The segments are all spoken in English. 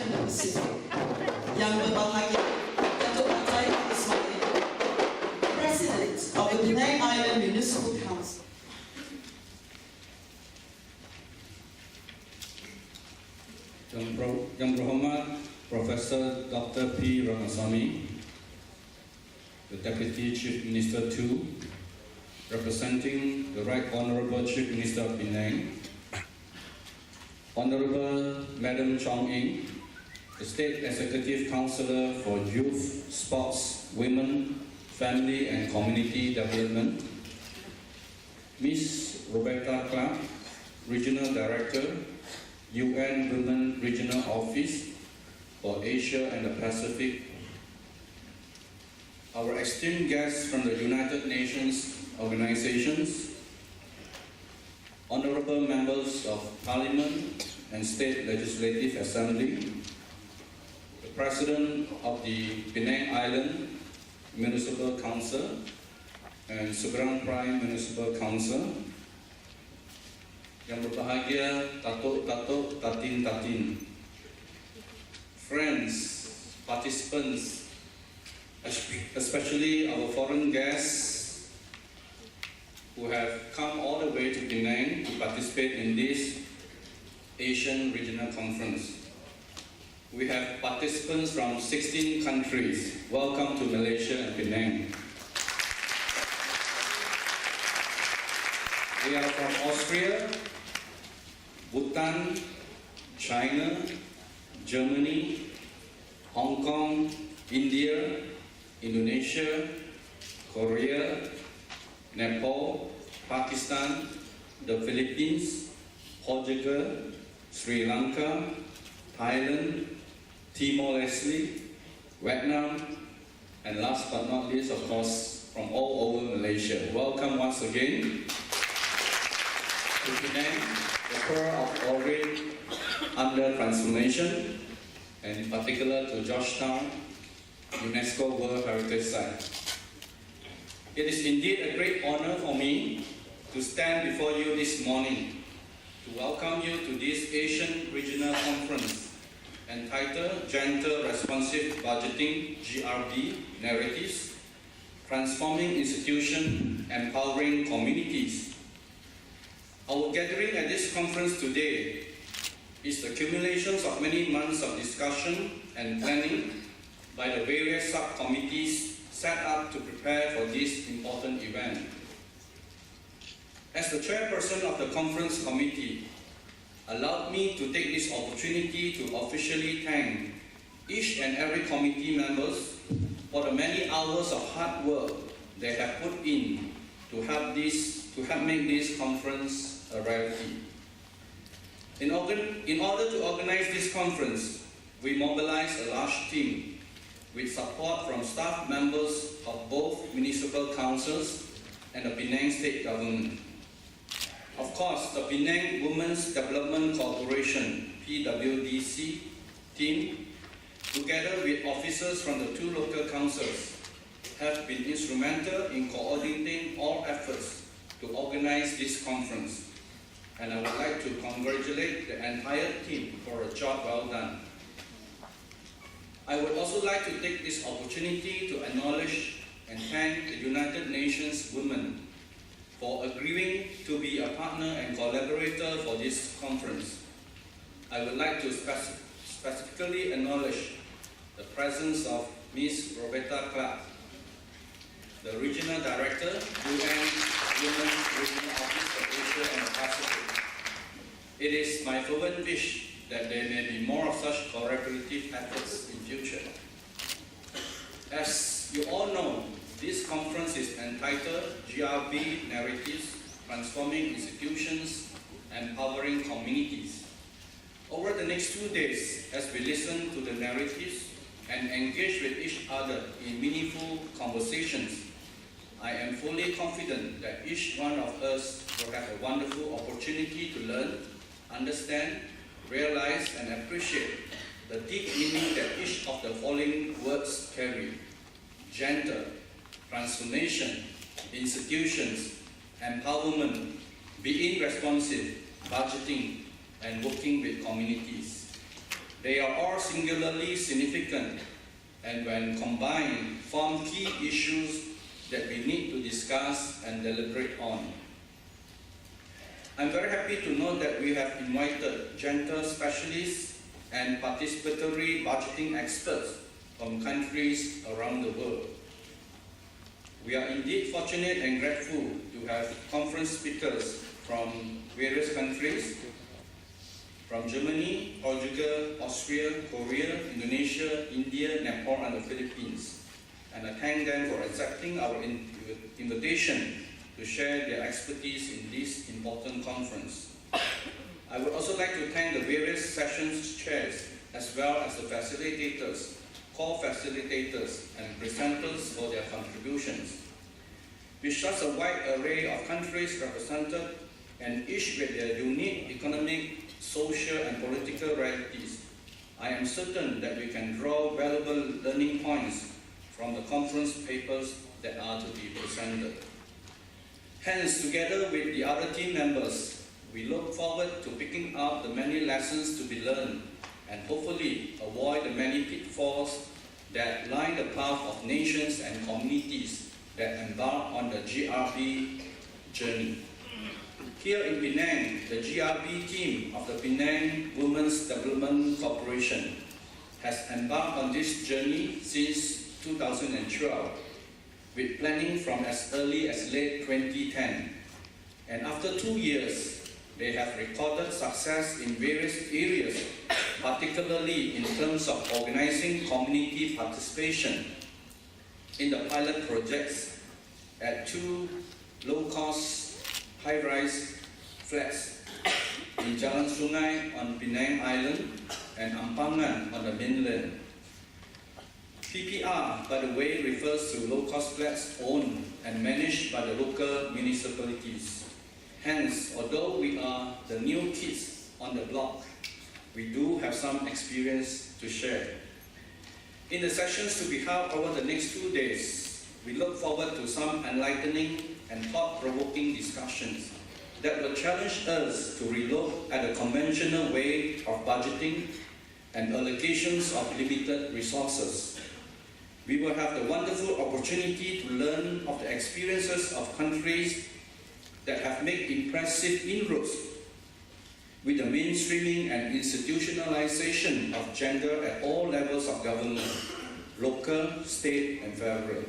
Island Pacific. Yang berbahagia Datuk Ismail, President of the Penang Island Municipal Council. Yang Berhormat Professor Dr. P. Ramasamy, the Deputy Chief Minister 2, representing the Right Honourable Chief Minister of Penang, Honourable Madam Chong Ing, the State Executive Councillor for Youth, Sports, Women, Family and Community Development, Ms. Roberta Clark, Regional Director, UN Women Regional Office for Asia and the Pacific, our esteemed guests from the United Nations organizations, honorable members of Parliament and State Legislative Assembly, the President of the Penang Island Municipal Council and Seberang Prime Municipal Council, yang berbahagia Datuk-Datuk, Tatin-Tatin, friends, participants, especially our foreign guests who have come all the way to Penang to participate in this Asian Regional Conference. We have participants from 16 countries. Welcome to Malaysia and Penang. We are from Austria, Bhutan, China, Germany, Hong Kong, India, Indonesia, Korea, Nepal, Pakistan, the Philippines, Portugal, Sri Lanka, Thailand, Timor-Leste, Vietnam, and last but not least, of course, from all over Malaysia. Welcome once again to Penang, the Pearl of Orient under transformation, and in particular to Georgetown, UNESCO World Heritage Site. It is indeed a great honor for me to stand before you this morning to welcome you to this Asian Regional Conference entitled Gentle Responsive Budgeting (GRB) Narratives, Transforming Institutions, Empowering Communities. Our gathering at this conference today is the accumulations of many months of discussion and planning by the various subcommittees set up to prepare for this important event. As the chairperson of the conference committee, allow me to take this opportunity to officially thank each and every committee members for the many hours of hard work they have put in to help make this conference a reality. In order to organize this conference, we mobilized a large team with support from staff members of both municipal councils and the Penang State Government. Of course, the Penang Women's Development Corporation (PWDC) team, together with officers from the two local councils, have been instrumental in coordinating all efforts to organize this conference. And I would like to congratulate the entire team for a job well done. I would also like to take this opportunity to acknowledge and thank the United Nations Women for agreeing to be a partner and collaborator for this conference. I would like to specifically acknowledge the presence of Ms. Roberta Clark, the Regional Director, UN Women's Regional Office for Asia and the Pacific. It is my fervent wish that there may be more of such collaborative efforts in future. As you all know, this conference is entitled GRB Narratives, Transforming Institutions, Empowering Communities. Over the next 2 days, as we listen to the narratives and engage with each other in meaningful conversations, I am fully confident that each one of us will have a wonderful opportunity to learn, understand, realize, and appreciate the deep meaning that each of the following words carry: gentle, transformation, institutions, empowerment, being responsive, budgeting, and working with communities. They are all singularly significant and when combined form key issues that we need to discuss and deliberate on. I'm very happy to note that we have invited gender specialists and participatory budgeting experts from countries around the world. We are indeed fortunate and grateful to have conference speakers from various countries, from Germany, Portugal, Austria, Korea, Indonesia, India, Nepal, and the Philippines. And I thank them for accepting our invitation to share their expertise in this important conference. I would also like to thank the various sessions chairs, as well as the facilitators, co-facilitators, and presenters for their contributions. With such a wide array of countries represented, and each with their unique economic, social, and political realities, I am certain that we can draw valuable learning points from the conference papers that are to be presented. Hence, together with the other team members, we look forward to picking up the many lessons to be learned and hopefully avoid the many pitfalls that line the path of nations and communities that embark on the GRB journey. Here in Penang, the GRB team of the Penang Women's Development Corporation has embarked on this journey since 2012, with planning from as early as late 2010. And after 2 years, they have recorded success in various areas, particularly in terms of organizing community participation in the pilot projects at 2 low-cost, high-rise flats in Jalan Sungai on Penang Island and Ampangan on the mainland. PPR, by the way, refers to low-cost flats owned and managed by the local municipalities. Hence, although we are the new kids on the block, we do have some experience to share. In the sessions to be held over the next 2 days, we look forward to some enlightening and thought-provoking discussions that will challenge us to relook at the conventional way of budgeting and allocations of limited resources. We will have the wonderful opportunity to learn of the experiences of countries that have made impressive inroads with the mainstreaming and institutionalization of gender at all levels of government, local, state, and federal.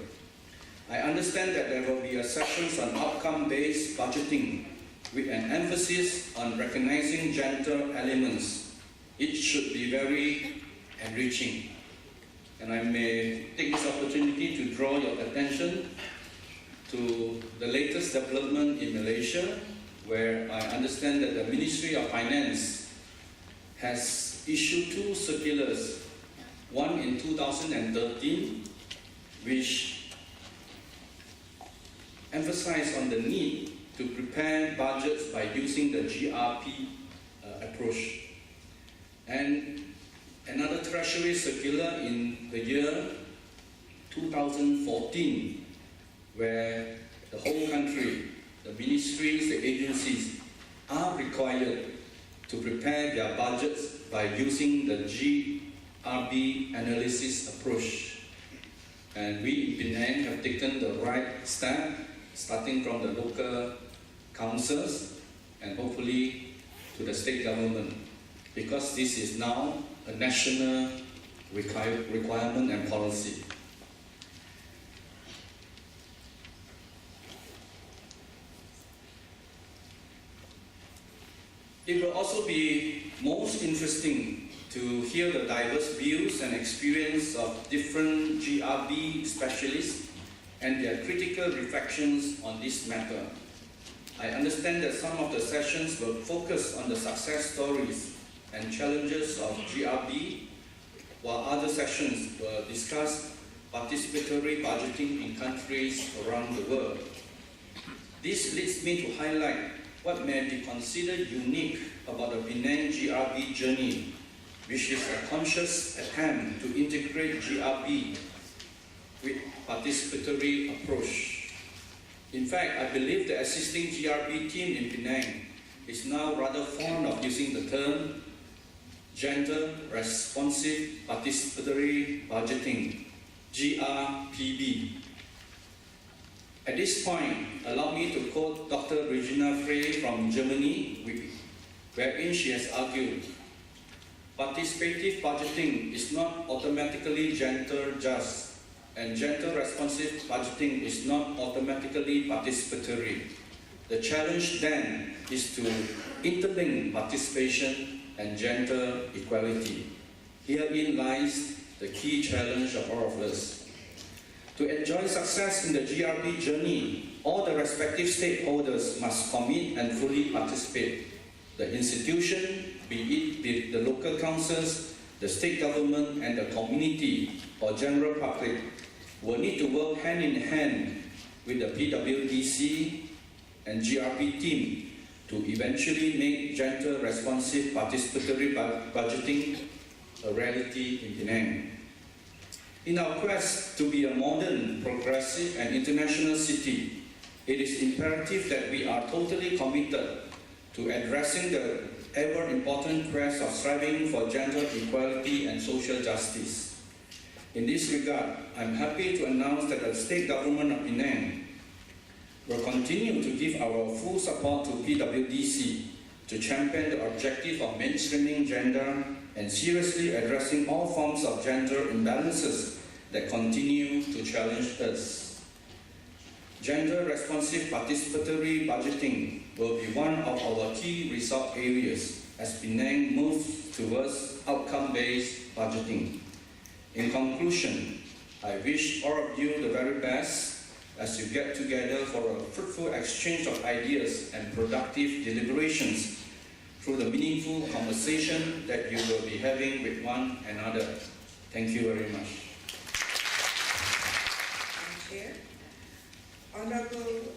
I understand that there will be sessions on outcome-based budgeting with an emphasis on recognizing gender elements. It should be very enriching. And I may take this opportunity to draw your attention to the latest development in Malaysia, where I understand that the Ministry of Finance has issued 2 circulars, one in 2013, which emphasized on the need to prepare budgets by using the GRP approach. And another Treasury circular in the year 2014, where the whole country, the ministries, the agencies are required to prepare their budgets by using the GRB analysis approach. And we in Penang have taken the right step, starting from the local councils and hopefully to the state government, because this is now a national requirement and policy. It will also be most interesting to hear the diverse views and experience of different GRB specialists and their critical reflections on this matter. I understand that some of the sessions will focus on the success stories and challenges of GRB, while other sessions will discuss participatory budgeting in countries around the world. This leads me to highlight what may be considered unique about the Penang GRB journey, which is a conscious attempt to integrate GRB with participatory approach. In fact, I believe the existing GRB team in Penang is now rather fond of using the term Gender Responsive Participatory Budgeting, GRPB. At this point, allow me to quote Dr. Regina Frey from Germany, wherein she has argued, participative budgeting is not automatically gender just, and gender responsive budgeting is not automatically participatory. The challenge then is to interlink participation and gender equality. Herein lies the key challenge of all of us. To enjoy success in the GRP journey, all the respective stakeholders must commit and fully participate. The institution, be it the local councils, the state government, and the community or general public, will need to work hand in hand with the PWDC and GRP team to eventually make gender responsive participatory budgeting a reality in Penang. In our quest to be a modern, progressive, and international city, it is imperative that we are totally committed to addressing the ever-important quest of striving for gender equality and social justice. In this regard, I'm happy to announce that the state government of Penang will continue to give our full support to PWDC to champion the objective of mainstreaming gender and seriously addressing all forms of gender imbalances that continue to challenge us. Gender-responsive participatory budgeting will be one of our key result areas as Penang moves towards outcome-based budgeting. In conclusion, I wish all of you the very best as you get together for a fruitful exchange of ideas and productive deliberations through the meaningful conversation that you will be having with one another. Thank you very much. Chair. Honorable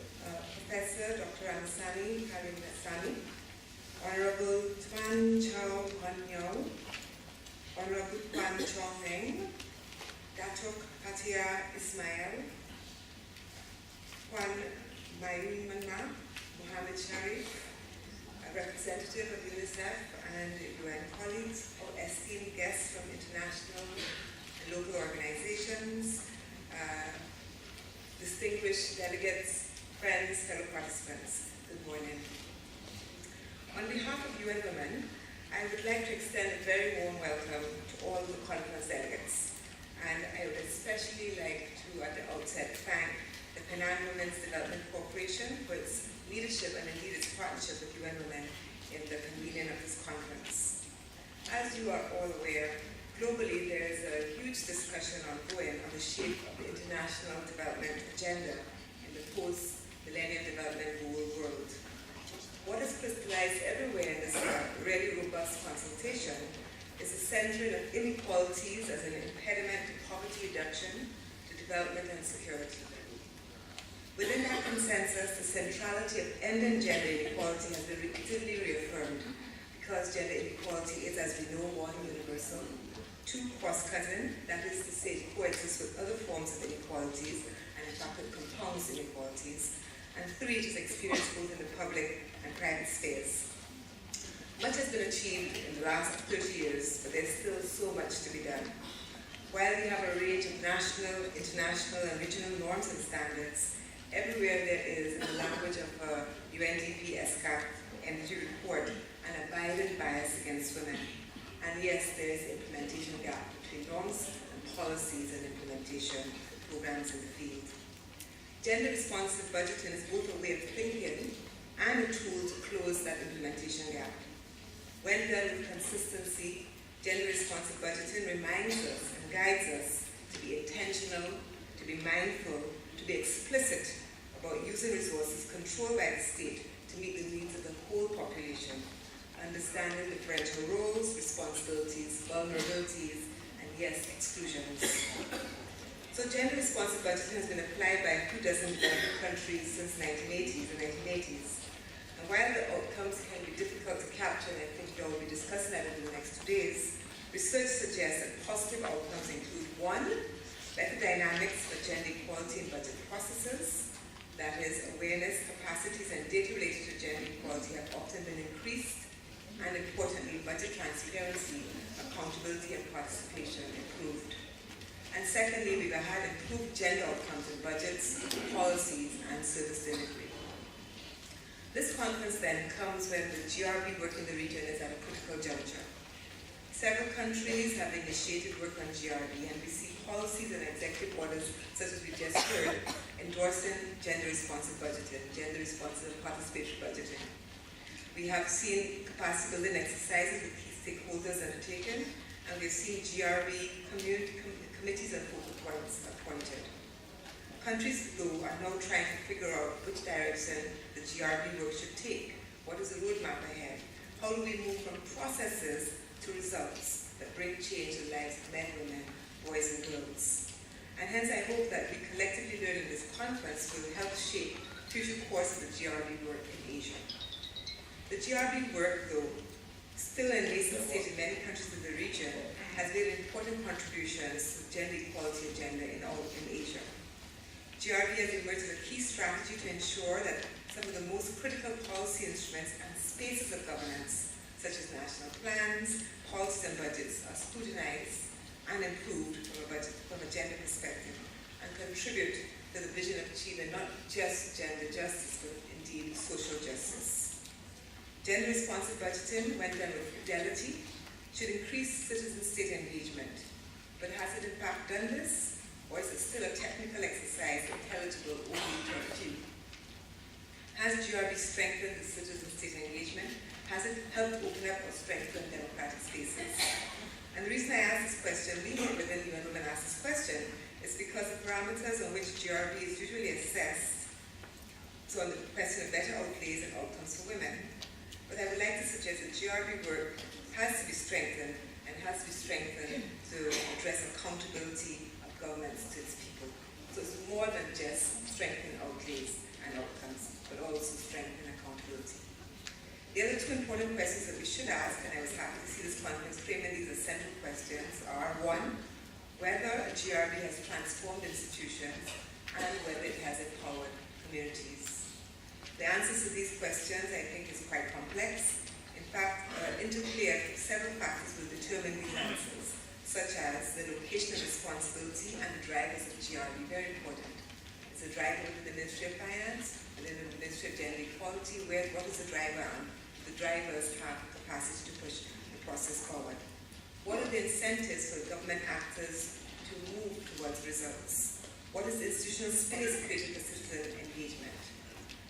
Professor Dr. Ansani Karim-Nasani, Honorable Tuan Chow Hon Yao, Honorable Tuan Chong Heng, Datuk Fatia Ismail, Tuan Mayun Manna, Mohammed Sharif, a representative of UNICEF and UN colleagues, all esteemed guests from international and local organizations, distinguished delegates, friends, fellow participants, good morning. On behalf of UN Women, I would like to extend a very warm welcome to all the conference delegates. And I would especially like to, at the outset, thank the Penang Women's Development Corporation for its leadership and indeed its partnership with UN Women in the convening of this conference. As you are all aware, globally, there is a huge discussion ongoing on the shape of the international development agenda in the post-millennium development goal world. What is crystallized everywhere in this really robust consultation is the centering of inequalities as an impediment to poverty reduction, to development and security. Within that consensus, the centrality of ending gender inequality has been repeatedly reaffirmed because gender inequality is, as we know, one, universal, two, cross-cutting, that is to say, it coexists with other forms of inequalities, and in fact it compounds inequalities, and three, it is experienced both in the public and private spheres. Much has been achieved in the last 30 years, but there's still so much to be done. While we have a range of national, international, and regional norms and standards, everywhere there is, in the language of UNDP ESCAP energy report, an abiding bias against women. And yes, there is an implementation gap between norms and policies and implementation programs in the field. Gender-responsive budgeting is both a way of thinking and a tool to close that implementation gap. When done with consistency, gender-responsive budgeting reminds us and guides us to be intentional, to be mindful, to be explicit about using resources controlled by the state to meet the needs of the whole population, understanding differential roles, responsibilities, vulnerabilities, and yes, exclusions. So gender-responsive budgeting has been applied by a few dozen developed countries since the 1980s. And while the outcomes can be difficult to capture, and I think you'll be discussing that in the next 2 days, research suggests that positive outcomes include: one, better dynamics for gender equality in budget processes. That is, awareness, capacities, and data related to gender equality have often been increased, and importantly, budget transparency accountability and participation improved. And secondly, we've had improved gender outcomes in budgets, policies, and service delivery. This conference then comes when the GRB work in the region is at a critical juncture. Several countries have initiated work on GRB, and we see policies and executive orders, such as we just heard, endorsing gender-responsive budgeting, gender-responsive participatory budgeting. We have seen capacity building exercises with key stakeholders undertaken, and we've seen GRB committees and focal points appointed. Countries, though, are now trying to figure out which direction the GRB work should take. What is the roadmap ahead? How do we move from processes to results that bring change in the lives of men, women, boys, and girls? And hence, I hope that we collectively learn in this conference will help shape future course of the GRB work in Asia. The GRB work, though, still in nascent state in many countries in the region, has made important contributions to the gender equality agenda in Asia. GRB has emerged as a key strategy to ensure that some of the most critical policy instruments and spaces of governance, such as national plans, policies and budgets, are scrutinized and improved from a gender perspective and contribute to the vision of achieving not just gender justice, but indeed social justice. Gender-responsive budgeting, when done with fidelity, should increase citizen-state engagement. But has it in fact done this? Or is it still a technical exercise intelligible only to a few? Has GRB strengthened the citizen-state engagement? Has it helped open up or strengthen democratic spaces? And the reason I ask this question, we know within UN Women ask this question, is because the parameters on which GRB is usually assessed, so on the question of better outlays and outcomes for women. But I would like to suggest that GRB work has to be strengthened, and has to be strengthened to address accountability of governments to its people. So it's more than just strengthening outlays and outcomes, but also strengthening accountability. The other two important questions that we should ask, and I was happy to see this conference framing these as central questions, are one, whether a GRB has transformed institutions and whether it has empowered communities. The answers to these questions, I think, is quite complex. In fact, interplay of several factors will determine these answers, such as the location of responsibility and the drivers of GRB, very important. Is the driver within the Ministry of Finance, within the Ministry of Gender Equality? What is the driver? And the drivers have the capacity to push the process forward. What are the incentives for government actors to move towards results? What is the institutional space created for citizen engagement?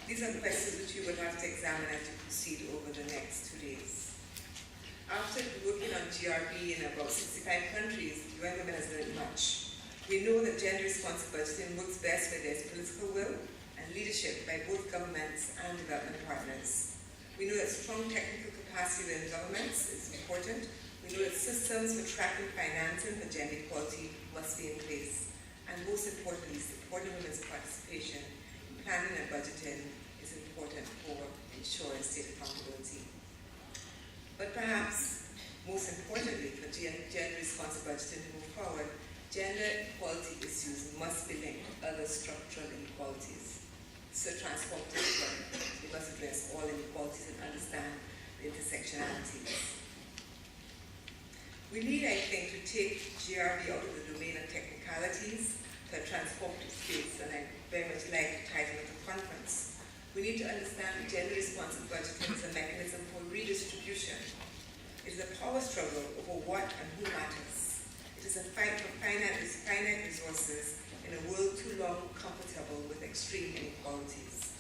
These are questions which you will have to examine as you proceed over the next 2 days. After working on GRB in about 65 countries, UN Women has learned much. We know that gender-responsive budgeting works best where there's political will and leadership by both governments and development partners. We know that strong technical capacity within governments is important. We know that systems for tracking financing for gender equality must be in place. And most importantly, supporting women's participation in planning and budgeting is important for ensuring state accountability. But perhaps, most importantly, for gender-responsive budgeting to move forward, gender equality issues must be linked to other structural inequalities. So transformative, we must address all inequalities and understand the intersectionalities. We need, I think, to take GRB out of the domain of technicalities to a transformative space, and I very much like the title of the conference. We need to understand that gender-responsive budgeting is a mechanism for redistribution. It is a power struggle over what and who matters. It is a fight for finite resources in a world too long comfortable with extreme inequalities.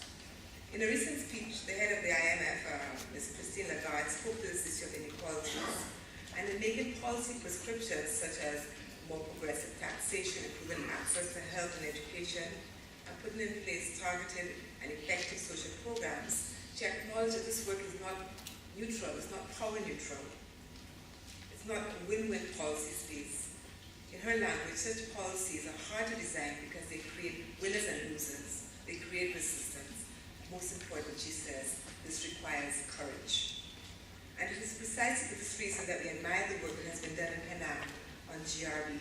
In a recent speech, the head of the IMF, Ms. Christine Lagarde, spoke to this issue of inequalities, and in making policy prescriptions such as more progressive taxation, improving access to health and education, and putting in place targeted and effective social programs, she acknowledged that this work is not neutral, it's not power neutral. It's not a win-win policy space. In her language, such policies are hard to design because they create winners and losers. They create resistance. Most important, she says, this requires courage. And it is precisely for this reason that we admire the work that has been done in Penang on GRB.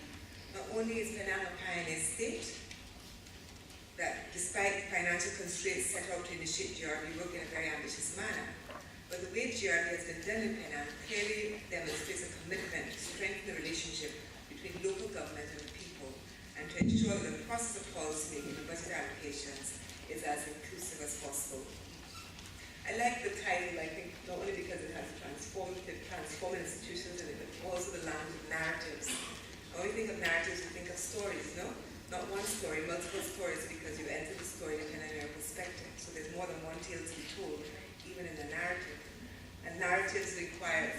Not only is Penang a pioneer state that, despite financial constraints, set out to initiate GRB work in a very ambitious manner, but the way GRD has been done in Penang clearly demonstrates a commitment to strengthen the relationship between local government and the people, and to ensure that the process of policy making and budget allocations is as inclusive as possible. I like the title, I think, not only because it has transformed institutions in it, but also the language of narratives. When we think of narratives, we think of stories, no? Not one story, multiple stories, because you enter the story depending on your perspective. So there's more than one tale to be told, even in a narrative. And narratives imply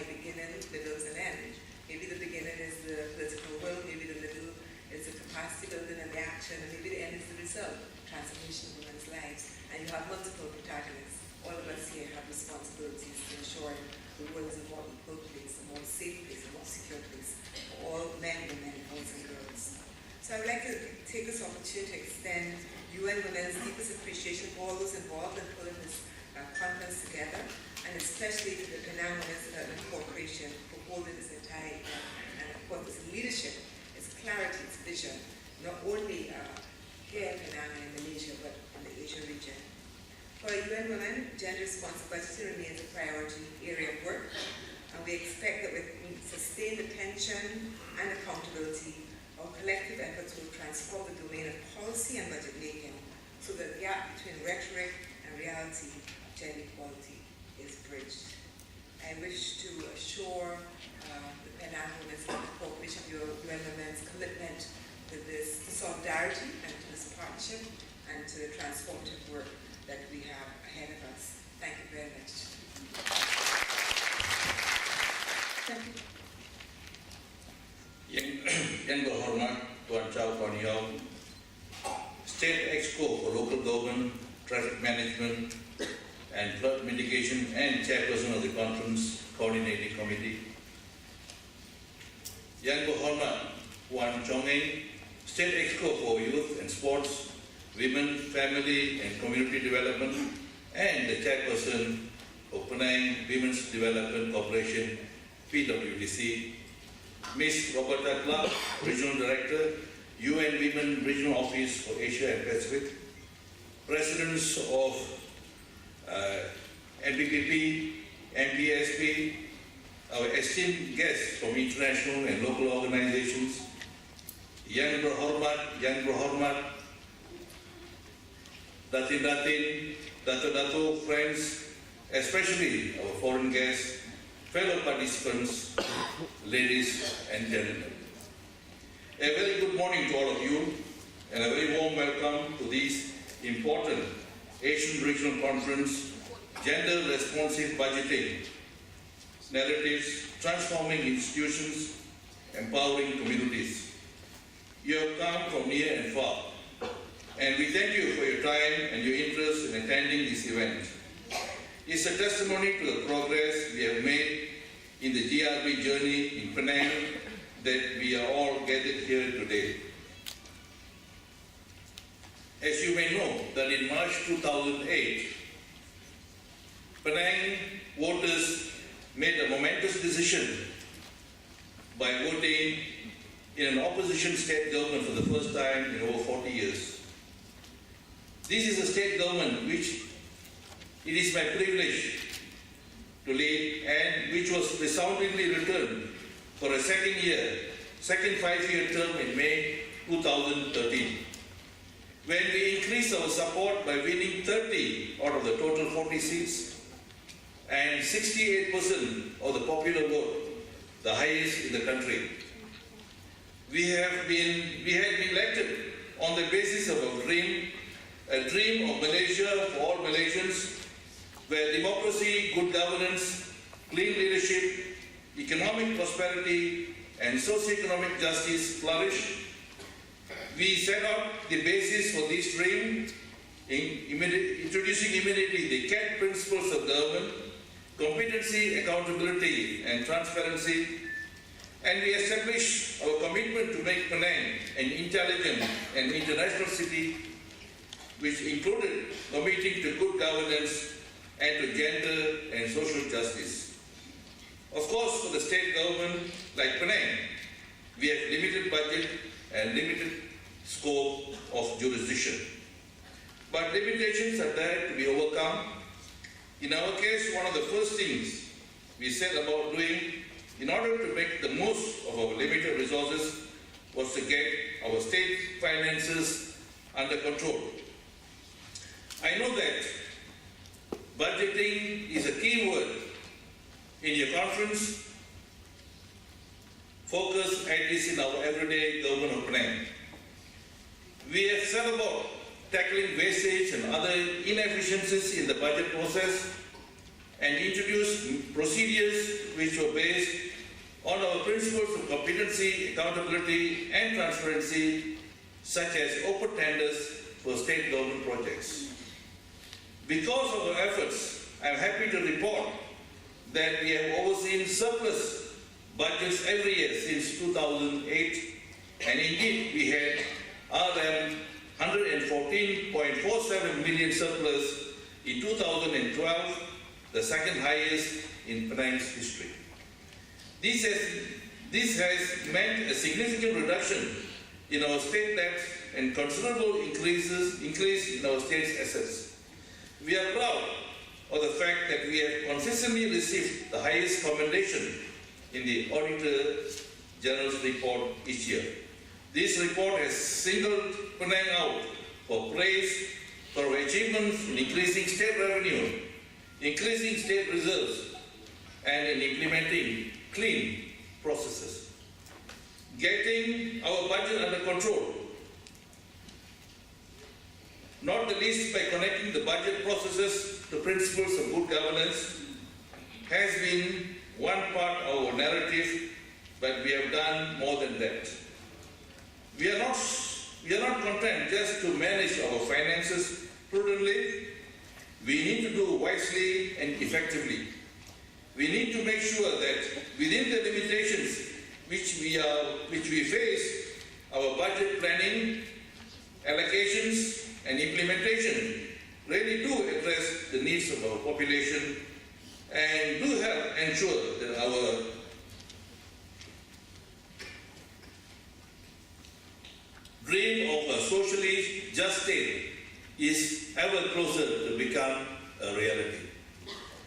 beginnings, middles, and end. Maybe the beginning is the political will, maybe the middle is the capacity building and the action, and maybe the end is the result, transformation of women's lives. And you have multiple protagonists. All of us here have responsibilities to ensure the world is a more equal place, a more safe place, a more secure place for all men, women, boys and girls. So I would like to take this opportunity to extend UN Women's deepest appreciation for all those involved in pulling this conference together, and especially to the Penang Women's Development Corporation for holding this entire event. And of course, its leadership, its clarity, its vision, not only here in Penang and Indonesia, but in the Asian region. For UN Women, gender responsive budgeting remains a priority area of work, and we expect that with sustained attention and accountability, our collective efforts will transform the domain of policy and budget making so that the gap between rhetoric and reality of gender equality is bridged. I wish to assure the Penang Women's Corporation of UN Women's commitment to this solidarity and to this partnership and to the transformative work that we have ahead of us. Thank you very much. Thank you. Yang berhormat Tuan Chow Kuan Yew, State Exco for Local Government, Traffic Management and Flood Mitigation and Chairperson of the Conference Coordinating Committee. Yang berhormat Puan Chong Eng, State Exco for Youth and Sports, Women, Family and Community Development, and the Chairperson of Penang Women's Development Corporation, PWDC. Ms. Roberta Clark, Regional Director, UN Women Regional Office for Asia and Pacific, Presidents of NPPP, MPSP, our esteemed guests from international and local organizations, Yang Berhormat, Datin, Dato, friends, especially our foreign guests, fellow participants, ladies and gentlemen. A very good morning to all of you, and a very warm welcome to this important Asian Regional Conference, Gender Responsive Budgeting, Narratives, Transforming Institutions, Empowering Communities. You have come from near and far, and we thank you for your time and your interest in attending this event. It's a testimony to the progress we have made in the GRB journey in Penang that we are all gathered here today. As you may know, that in March 2008, Penang voters made a momentous decision by voting in an opposition state government for the first time in over 40 years. This is a state government which it is my privilege to lead and which was resoundingly returned for a second 5-year term in May 2013. When we increased our support by winning 30 out of the total 40 seats and 68% of the popular vote, the highest in the country. We had been elected on the basis of a dream of Malaysia for all Malaysians, where democracy, good governance, clean leadership, economic prosperity, and socio-economic justice flourish. We set out the basis for this dream, introducing immediately the CAT principles of government, competency, accountability, and transparency, and we established our commitment to make Penang an intelligent and international city, which included committing to good governance and to gender and social justice. Of course, for the state government like Penang, we have limited budget and limited scope of jurisdiction. But limitations are there to be overcome, In our case, one of the first things we set about doing in order to make the most of our limited resources was to get our state finances under control. I know that budgeting is a key word in your conference focus, at least in our everyday government of Penang. We have set about tackling wastage and other inefficiencies in the budget process and introduced procedures which were based on our principles of competency, accountability and transparency, such as open tenders for state government projects. Because of our efforts, I am happy to report that we have overseen surplus budgets every year since 2008, and indeed we had RM 114.47 million surplus in 2012, the second highest in Penang's history. This has meant a significant reduction in our state debt and considerable increase in our state's assets. We are proud of the fact that we have consistently received the highest commendation in the Auditor General's report each year. This report has singled Penang out for praise for our achievements in increasing state revenue, increasing state reserves, and in implementing clean processes. Getting our budget under control, not the least by connecting the budget processes to principles of good governance, has been one part of our narrative, but we have done more than that. We are not content just to manage our finances prudently. We need to do wisely and effectively. We need to make sure that within the limitations which we face, our budget planning, allocations and implementation really do address the needs of our population and do help ensure that our dream of a socially just state is ever closer to become a reality.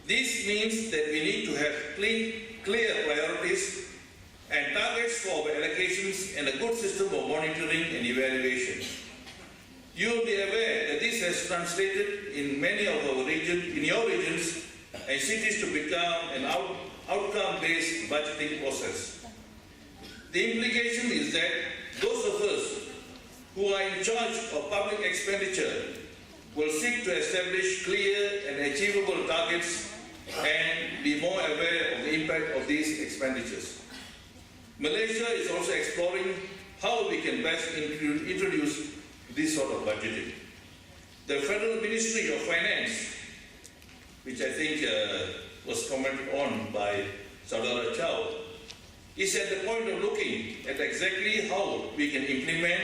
This means that we need to have clear priorities and targets for our allocations and a good system of monitoring and evaluation. You will be aware that this has translated in many of our your regions and cities to become an outcome-based budgeting process. The implication is that those of us who are in charge of public expenditure will seek to establish clear and achievable targets and be more aware of the impact of these expenditures. Malaysia is also exploring how we can best introduce this sort of budgeting. The Federal Ministry of Finance, which I think was commented on by Saudara Chow, is at the point of looking at exactly how we can implement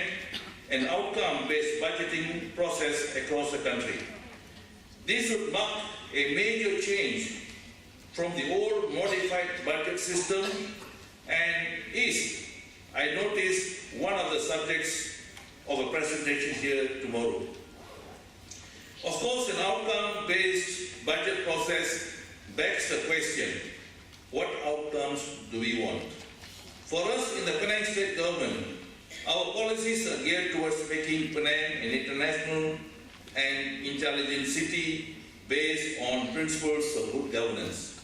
an outcome-based budgeting process across the country. This would mark a major change from the old modified budget system and is, I noticed, one of the subjects of a presentation here tomorrow. Of course, an outcome-based budget process begs the question, what outcomes do we want? For us in the Penang State Government, our policies are geared towards making Penang an international and intelligent city based on principles of good governance.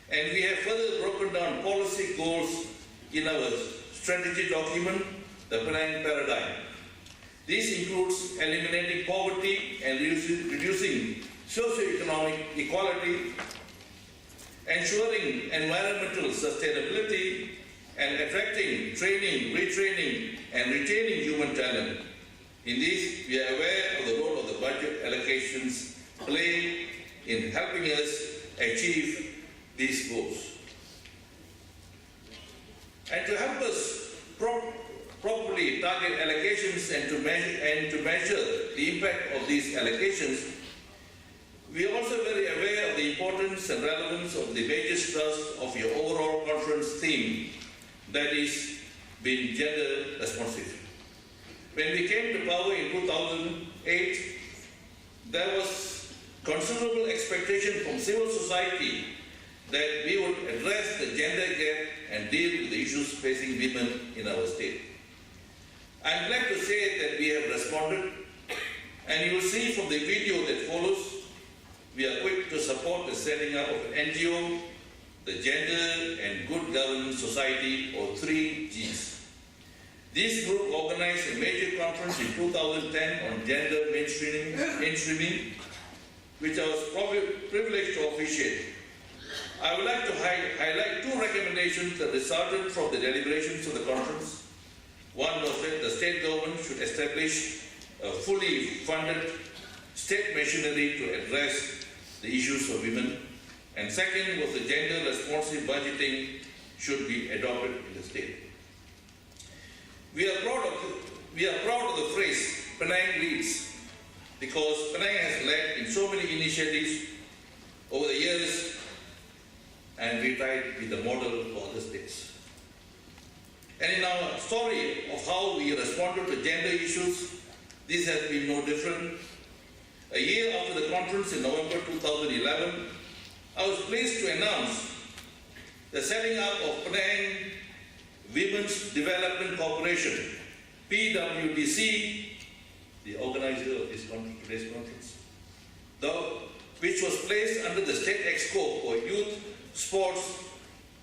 And we have further broken down policy goals in our strategy document, the Penang Paradigm. This includes eliminating poverty and reducing socio-economic equality, ensuring environmental sustainability, and attracting, training, retraining, and retaining human talent. In this, we are aware of the role of the budget allocations play in helping us achieve these goals. And to help us properly target allocations and to measure the impact of these allocations, we are also very aware of the importance and relevance of the major thrust of your overall conference theme, that is, being gender responsive. When we came to power in 2008, there was considerable expectation from civil society that we would address the gender gap and deal with the issues facing women in our state. I'm glad to say that we have responded, and you will see from the video that follows, we are quick to support the setting up of an NGO, the Gender and Good Governance Society, or 3Gs. This group organized a major conference in 2010 on gender mainstreaming, which I was privileged to officiate. I would like to highlight two recommendations that resulted from the deliberations of the conference. One was that the state government should establish a fully funded state machinery to address the issues of women. And second was the gender responsive budgeting should be adopted in the state. We are proud of the phrase Penang leads, because Penang has led in so many initiatives over the years, and we try to be the model for other states. And in our story of how we responded to gender issues, this has been no different. A year after the conference in November 2011, I was pleased to announce the setting up of Penang Women's Development Corporation, PWDC, the organizer of today's conference, which was placed under the State Exco for Youth, Sports,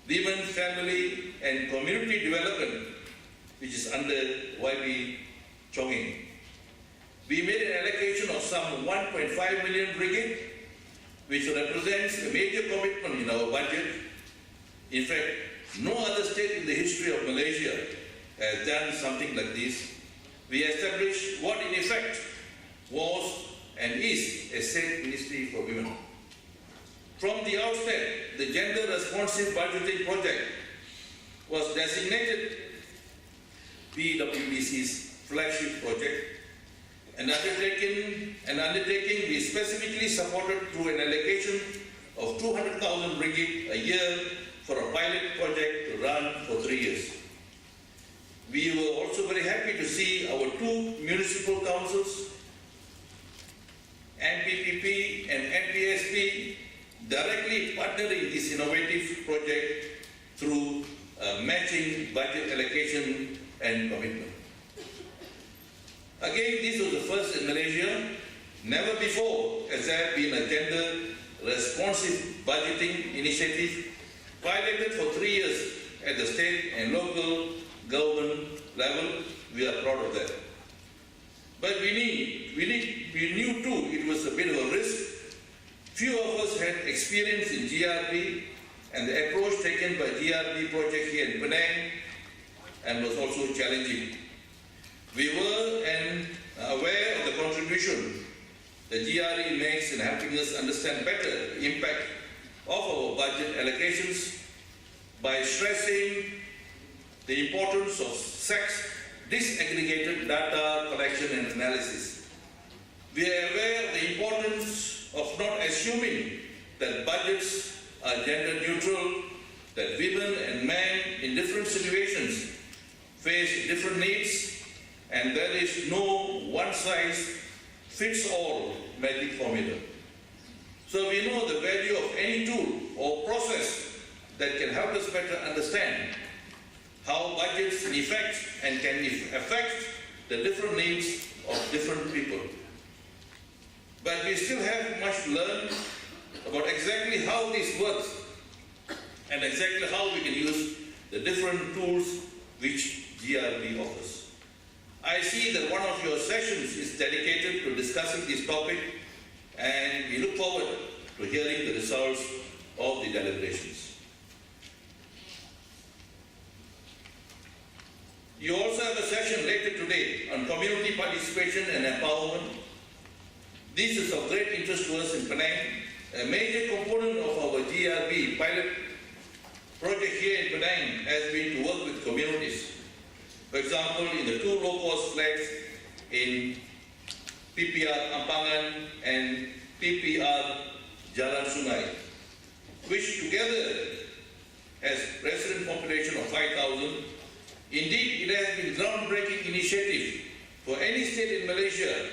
Women, Family and Community Development, which is under YB Chongqing. We made an allocation of some 1.5 million ringgit, which represents a major commitment in our budget. In fact, no other state in the history of Malaysia has done something like this. We established what in effect was and is a state ministry for women. From the outset, the Gender Responsive Budgeting Project was designated PWDC's flagship project, an undertaking we specifically supported through an allocation of 200,000 ringgit a year for a pilot project to run for 3 years. We were also very happy to see our two municipal councils, NPPP and NPSP, directly partnering this innovative project through matching budget allocation and commitment. Again, this was the first in Malaysia. Never before has there been a gender responsive budgeting initiative piloted for 3 years at the state and local government level. We are proud of that. But we knew too it was a bit of a risk. Few of us had experience in GRB, and the approach taken by GRB project here in Penang and was also challenging. We were aware of the contribution the GRE makes in helping us understand better the impact of our budget allocations by stressing the importance of sex disaggregated data collection and analysis. We are aware of the importance of not assuming that budgets are gender neutral, that women and men in different situations face different needs, and there is no one-size-fits-all magic formula. So we know the value of any tool or process that can help us better understand how budgets in effect and can affect the different needs of different people. But we still have much to learn about exactly how this works and exactly how we can use the different tools which GRB offers. I see that one of your sessions is dedicated to discussing this topic, and we look forward to hearing the results of the deliberations. You also have a session later today on community participation and empowerment. This is of great interest to us in Penang. A major component of our GRB pilot project here in Penang has been to work with communities. For example, in the two low-cost flats in PPR Ampangan and PPR Jalan Sungai, which together has resident population of 5,000. Indeed, it has been a groundbreaking initiative for any state in Malaysia,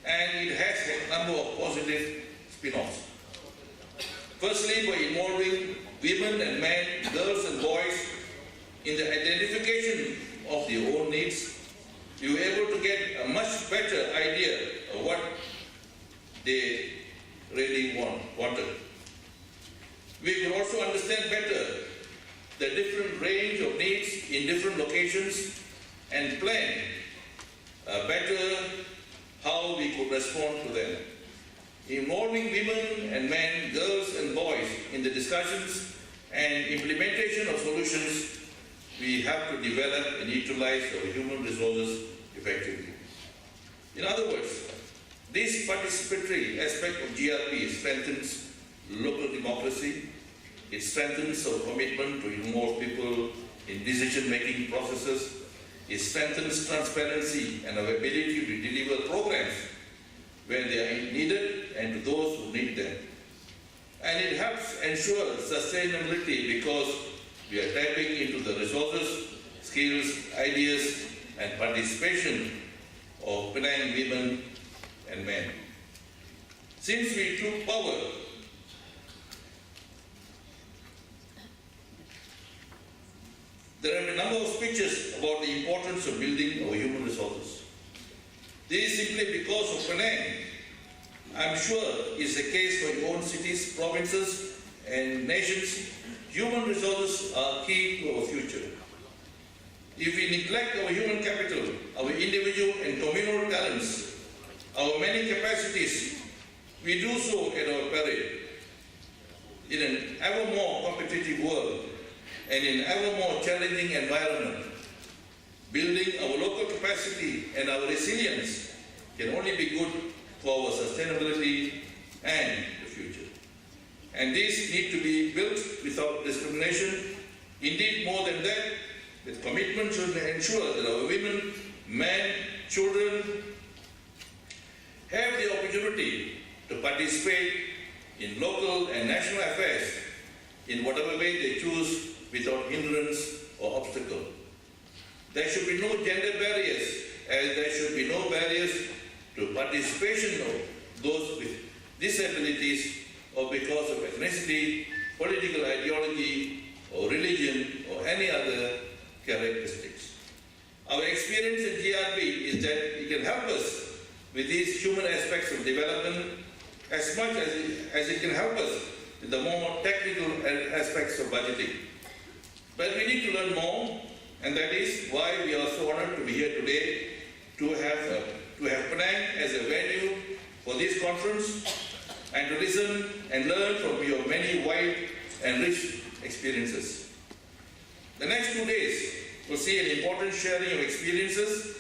and it has a number of positive spin-offs. Firstly, by involving women and men, girls and boys in the identification of their own needs, you were able to get a much better idea of what they really wanted. We could also understand better the different range of needs in different locations and plan better how we could respond to them. Involving women and men, girls and boys in the discussions and implementation of solutions, we have to develop and utilize our human resources effectively. In other words, this participatory aspect of GRP strengthens local democracy. It strengthens our commitment to involve people in decision-making processes. It strengthens transparency and our ability to deliver programs where they are needed and to those who need them. And it helps ensure sustainability because we are tapping into the resources, skills, ideas, and participation of Penang women and men. Since we took power, there have been a number of speeches about the importance of building our human resources. This is simply because of Penang. I'm sure it's the case for your own cities, provinces, and nations. Human resources are key to our future. If we neglect our human capital, our individual and communal talents, our many capacities, we do so at our peril. In an ever more competitive world and in an ever more challenging environment, building our local capacity and our resilience can only be good for our sustainability and the future. And these need to be built without discrimination. Indeed, more than that, with commitment to ensure that our women, men, children have the opportunity to participate in local and national affairs in whatever way they choose without hindrance or obstacle. There should be no gender barriers, as there should be no barriers to participation of those with disabilities or because of ethnicity, political ideology, or religion, or any other characteristics. Our experience in GRB is that it can help us with these human aspects of development as much as it can help us with the more technical aspects of budgeting. But we need to learn more, and that is why we are so honored to be here today to have Penang as a venue for this conference and to listen and learn from your many wide and rich experiences. The next 2 days will see an important sharing of experiences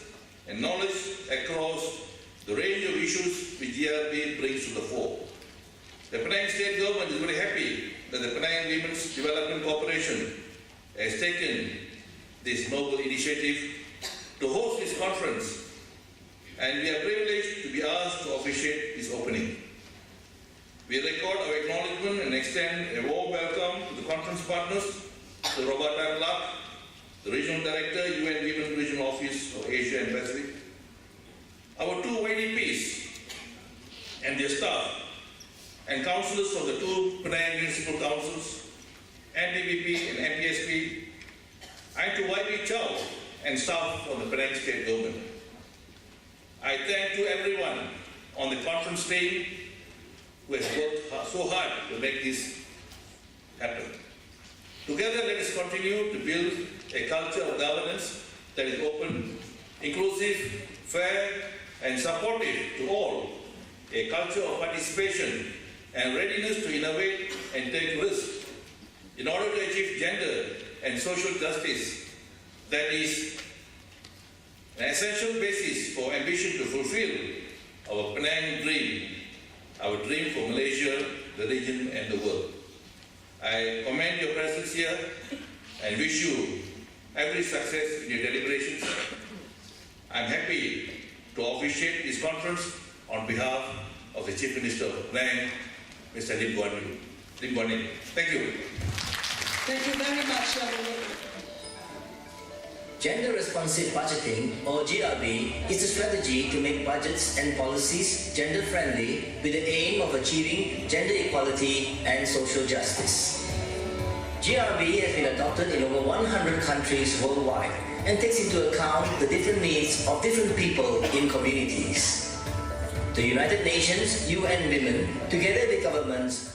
and knowledge across the range of issues which GRB brings to the fore. The Penang State Government is very happy that the Penang Women's Development Corporation has taken this noble initiative to host this conference, and we are privileged to be asked to officiate this opening. We record our acknowledgement and extend a warm welcome to the conference partners, to Roberta Clark, the Regional Director, UN Women Regional Office of Asia and Pacific, our 2 YDPs and their staff, and councillors from the 2 Penang Municipal Councils, NDVP and MPSP, and to YB Chow and staff from the Penang State Government. I thank to everyone on the conference team who has worked so hard to make this happen. Together, let us continue to build a culture of governance that is open, inclusive, fair, and supportive to all, a culture of participation and readiness to innovate and take risks in order to achieve gender and social justice that is an essential basis for ambition to fulfill our Penang dream, our dream for Malaysia, the region, and the world. I commend your presence here and wish you every success in your deliberations. I'm happy to officiate this conference on behalf of the Chief Minister of Penang, Mr. Lim Guan Yin. Thank you. Thank you very much, Gender-responsive budgeting, or GRB, is a strategy to make budgets and policies gender-friendly with the aim of achieving gender equality and social justice. GRB has been adopted in over 100 countries worldwide and takes into account the different needs of different people in communities. The United Nations, UN Women, together with governments,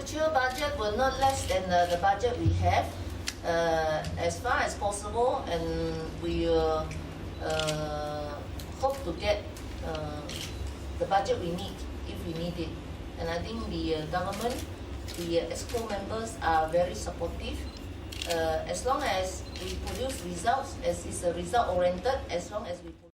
future budget will not less than the budget we have, as far as possible, and we hope to get the budget we need if we need it. And I think the government, the EXCO members are very supportive. As long as we produce results, as is result oriented, as long as we